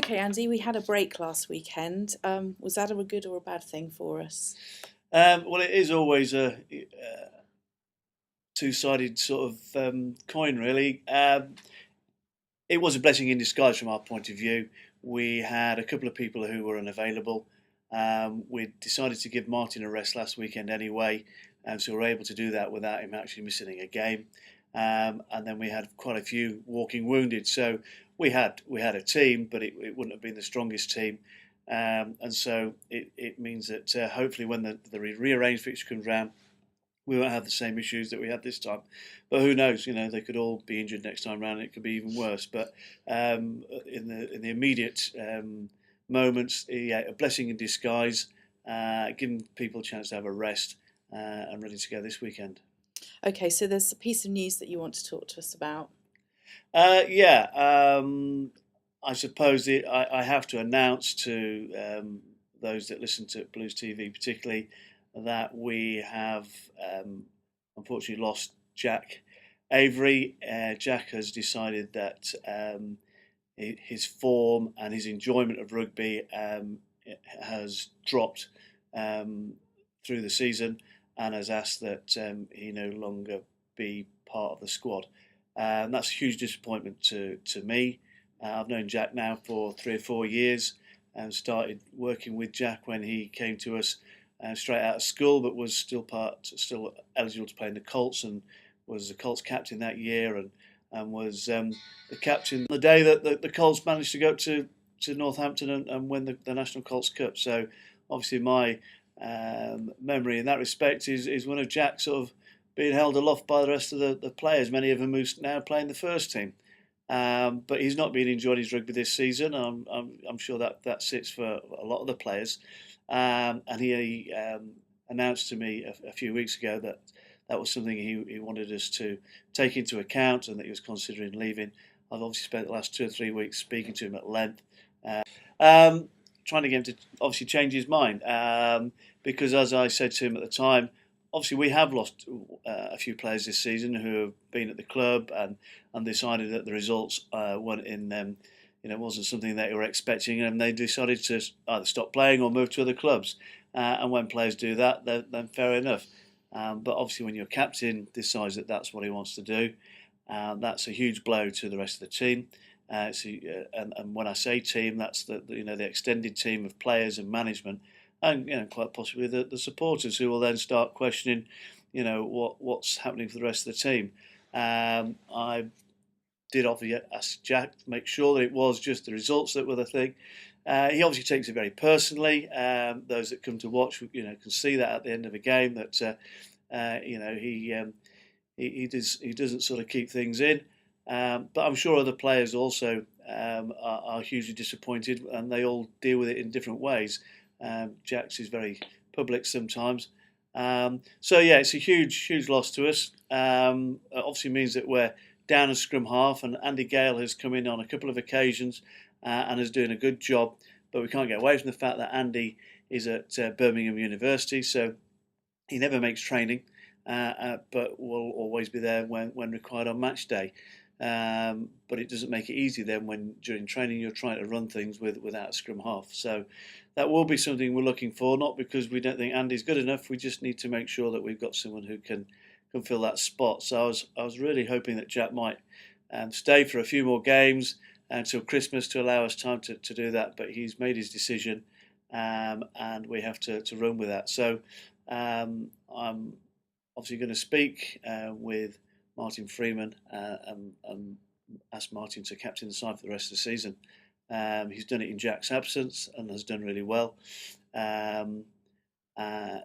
Okay, Andy, we had a break last weekend. Was that a good or a bad thing for us? Well, it is always a two-sided sort of coin, really. It was a blessing in disguise from our point of view. We had a couple of people who were unavailable. We decided to give Martin a rest last weekend anyway, so we were able to do that without him actually missing a game. And then we had quite a few walking wounded, so we had a team, but it wouldn't have been the strongest team. And so it means that hopefully when the rearranged fixture comes round, we won't have the same issues that we had this time. But who knows? They could all be injured next time round, and it could be even worse. But in the immediate moments, yeah, a blessing in disguise, giving people a chance to have a rest and ready to go this weekend. Okay, so there's a piece of news that you want to talk to us about. Yeah, I suppose I have to announce to those that listen to Blues TV, particularly, that we have unfortunately lost Jack Avery. Jack has decided that his form and his enjoyment of rugby has dropped through the season, and has asked that he no longer be part of the squad. And that's a huge disappointment to me. I've known Jack now for 3 or 4 years and started working with Jack when he came to us straight out of school, but was still eligible to play in the Colts, and was the Colts captain that year, and was the captain the day that the Colts managed to go up to Northampton and win the National Colts Cup. So obviously my memory in that respect is one of Jack sort of being held aloft by the rest of the players, many of them who now play in the first team. But he's not been enjoying his rugby this season. I'm sure that sits for a lot of the players. And he announced to me a few weeks ago that was something he wanted us to take into account, and that he was considering leaving. I've obviously spent the last 2 or 3 weeks speaking to him at length, trying to get him to obviously change his mind. Because as I said to him at the time, obviously we have lost a few players this season who have been at the club and decided that the results weren't in wasn't something that they were expecting, and they decided to either stop playing or move to other clubs. And when players do that, then fair enough. But obviously, when your captain decides that that's what he wants to do, that's a huge blow to the rest of the team. And when I say team, that's the extended team of players and management, and quite possibly the supporters, who will then start questioning, what's happening for the rest of the team. I did obviously ask Jack to make sure that it was just the results that were the thing. He obviously takes it very personally. Those that come to watch, can see that at the end of a game that he doesn't sort of keep things in. But I'm sure other players also are hugely disappointed, and they all deal with it in different ways. Jack's is very public sometimes. So yeah, it's a huge loss to us. Obviously means that we're down a scrum half, and Andy Gale has come in on a couple of occasions and is doing a good job. But we can't get away from the fact that Andy is at Birmingham University, so he never makes training, but will always be there when required on match day. But it doesn't make it easy then when during training you're trying to run things without a scrum half. So that will be something we're looking for, not because we don't think Andy's good enough. We just need to make sure that we've got someone who can fill that spot. So I was really hoping that Jack might stay for a few more games until Christmas to allow us time to do that. But he's made his decision, and we have to run with that. So I'm obviously going to speak with Martin Freeman and ask Martin to captain the side for the rest of the season. He's done it in Jack's absence and has done really well.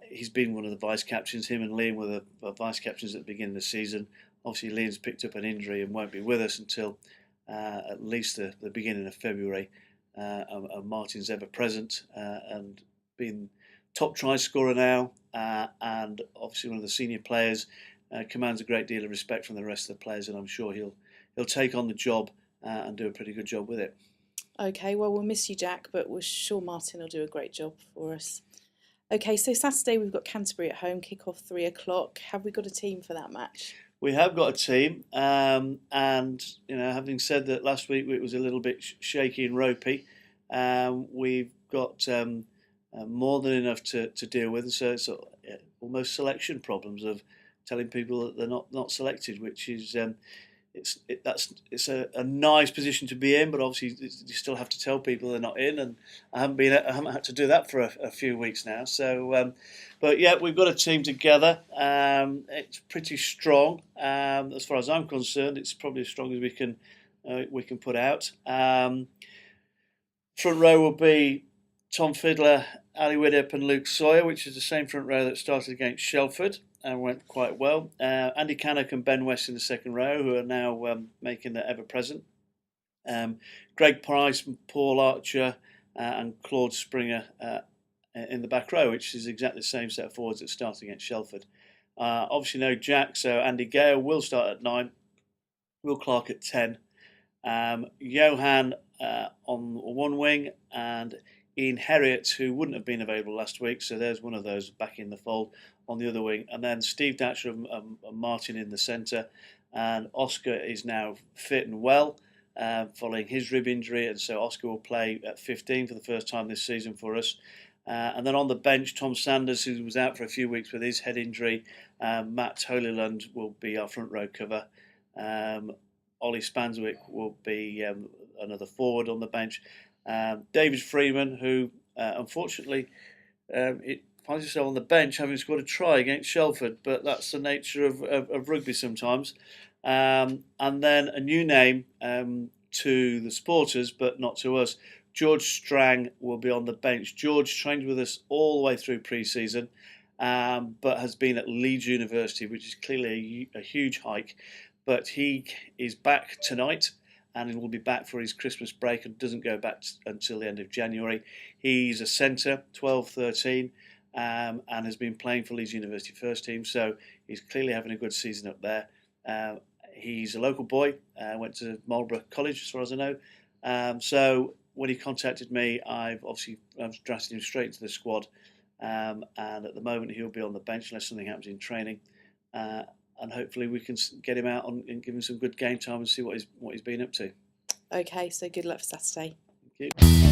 He's been one of the vice captains. Him and Liam were the vice captains at the beginning of the season. Obviously, Liam's picked up an injury and won't be with us until at least the beginning of February. And Martin's ever present and been top try scorer now, and obviously one of the senior players. Commands a great deal of respect from the rest of the players, and I'm sure he'll take on the job and do a pretty good job with it. Okay, well, we'll miss you, Jack, but we're sure Martin will do a great job for us. Okay, so Saturday we've got Canterbury at home, kick-off 3 o'clock. Have we got a team for that match? We have got a team, and having said that, last week it was a little bit shaky and ropey. we've got more than enough to deal with, and so it's almost selection problems of telling people that they're not selected, which is it's a nice position to be in, but obviously you still have to tell people they're not in, and I haven't had to do that for a few weeks now. So, but yeah, we've got a team together. It's pretty strong, as far as I'm concerned. It's probably as strong as we can put out. Front row will be Tom Fiddler, Ali Widdop, and Luke Sawyer, which is the same front row that started against Shelford and went quite well. Andy Cannock and Ben West in the second row, who are now making their ever present. Greg Price, Paul Archer, and Claude Springer in the back row, which is exactly the same set of forwards that started against Shelford. Obviously, no Jack, so Andy Gale will start at 9, Will Clark at 10, Johan on one wing, and Ian Herriot, who wouldn't have been available last week, so there's one of those back in the fold on the other wing, and then Steve Datcher and Martin in the centre, and Oscar is now fit and well following his rib injury, and so Oscar will play at 15 for the first time this season for us. And then on the bench, Tom Sanders, who was out for a few weeks with his head injury. Matt Holyland will be our front row cover. Ollie Spanswick will be another forward on the bench. David Freeman, who unfortunately it finds himself on the bench having scored a try against Shelford, but that's the nature of rugby sometimes. And then a new name to the supporters, but not to us. George Strang will be on the bench. George trained with us all the way through pre-season, but has been at Leeds University, which is clearly a huge hike. But he is back tonight, and he will be back for his Christmas break and doesn't go back until the end of January. He's a centre, 12-13, and has been playing for Leeds University first team, so he's clearly having a good season up there. He's a local boy, went to Marlborough College as far as I know. So when he contacted me, I've drafted him straight into the squad, and at the moment he'll be on the bench unless something happens in training. And hopefully we can get him out and give him some good game time and see what he's been up to. Okay, so good luck for Saturday. Thank you.